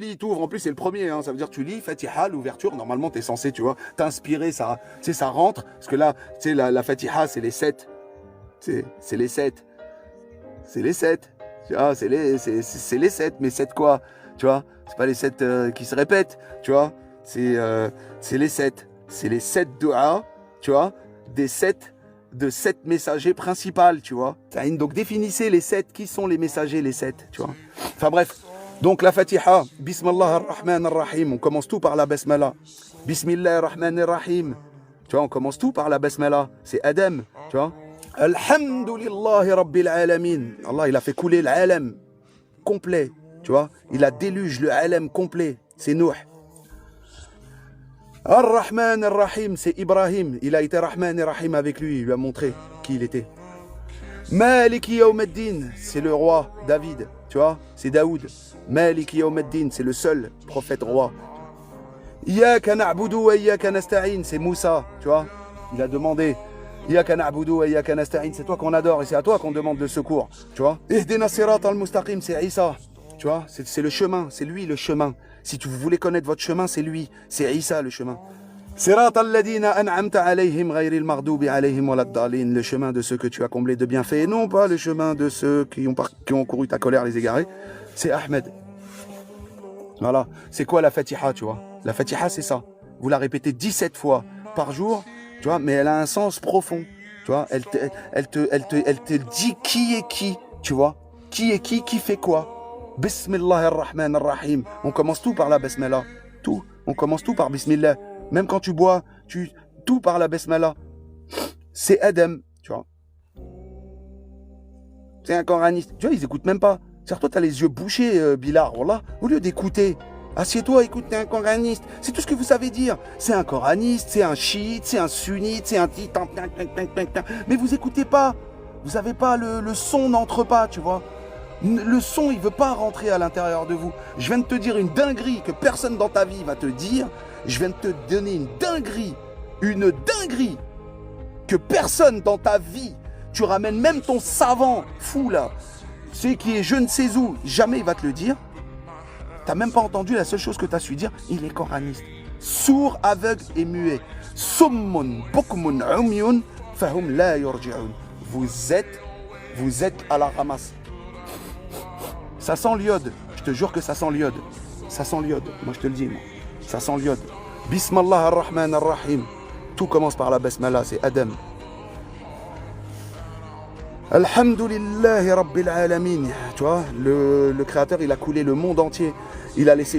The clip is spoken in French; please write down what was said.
lis, t'ouvres, en plus c'est le premier, hein, ça veut dire tu lis, Fatiha, l'ouverture, normalement t'es censé, tu vois, t'inspirer, ça, tu sais, ça rentre, parce que là, tu sais, la Fatiha, c'est les 7, c'est les 7, c'est les 7, tu vois, c'est les 7, mais 7 quoi, tu vois, c'est pas les 7 qui se répètent, tu vois, c'est les 7, c'est les 7 du'a, tu vois, des 7 de 7 messagers principaux, tu vois. Donc définissez les 7, qui sont les messagers, les 7, tu vois. Enfin bref, donc la Fatiha, Bismillah ar-Rahman ar-Rahim, on commence tout par la Basmala. Bismillah ar-Rahman ar-Rahim, tu vois, on commence tout par la Basmala, c'est Adam, tu vois. Alhamdulillahi Rabbil Alamin, Allah il a fait couler l'Alam complet, tu vois, il a déluge le Alam complet, c'est Nuh. Ar-Rahman ar-Rahim, c'est Ibrahim. Il a été Rahman et Rahim avec lui. Il lui a montré qui il était. Maliki Yawmiddin, c'est le roi David. Tu vois, c'est Daoud. Maliki Yawmiddin, c'est le seul prophète roi. Iyyaka na'budu wa iyyaka nasta'in, c'est Moussa. Tu vois, il a demandé. Iyyaka na'budu wa iyyaka nasta'in, c'est toi qu'on adore et c'est à toi qu'on demande le secours. Tu vois. Ihdina sirat al-mustaqim, c'est Isa. Tu vois, c'est le chemin, c'est lui le chemin. Si vous voulez connaître votre chemin, c'est lui, c'est Isa le chemin. Sirat alladina an'amta alayhim ghayril maghdubi alayhim waladdallin, le chemin de ceux que tu as comblés de bienfaits et non pas le chemin de ceux qui ont couru ta colère, les égarés. C'est Ahmed. Voilà, c'est quoi la Fatiha, tu vois? La Fatiha, c'est ça. Vous la répétez 17 fois par jour, tu vois, mais elle a un sens profond. Tu vois, elle te dit qui est qui, tu vois? Qui est qui fait quoi? Bismillah ar-Rahman ar-Rahim. On commence tout par la Basmala. Tout. On commence tout par Bismillah. Même quand tu bois, tout par la Basmala. C'est Adam, tu vois. C'est un coraniste. Tu vois, ils écoutent même pas. C'est-à-dire, toi, t'as les yeux bouchés, Bilal. Wallah. Au lieu d'écouter, assieds-toi, écoute, t'es un coraniste. C'est tout ce que vous savez dire. C'est un coraniste, c'est un chiite, c'est un sunnite, c'est un titan. Mais vous écoutez pas. Vous avez pas, le son n'entre pas, tu vois. Le son, il veut pas rentrer à l'intérieur de vous. Je viens de te dire une dinguerie que personne dans ta vie va te dire. Je viens de te donner une dinguerie que personne dans ta vie. Tu ramènes même ton savant fou là, celui qui est je ne sais où, jamais il va te le dire. T'as même pas entendu la seule chose que t'as su dire. Il est coraniste, sourd, aveugle et muet. Summun bukmun umyun fahum la yurji'un. Vous êtes à la ramasse. Ça sent l'iode, je te jure que ça sent l'iode. Ça sent l'iode, moi je te le dis, moi. Ça sent l'iode. Bismillah ar-Rahman ar-Rahim. Tout commence par la Basmala, c'est Adam. Alhamdulillahi Rabbil Alamin. Tu vois, le Créateur, il a coulé le monde entier. Il a laissé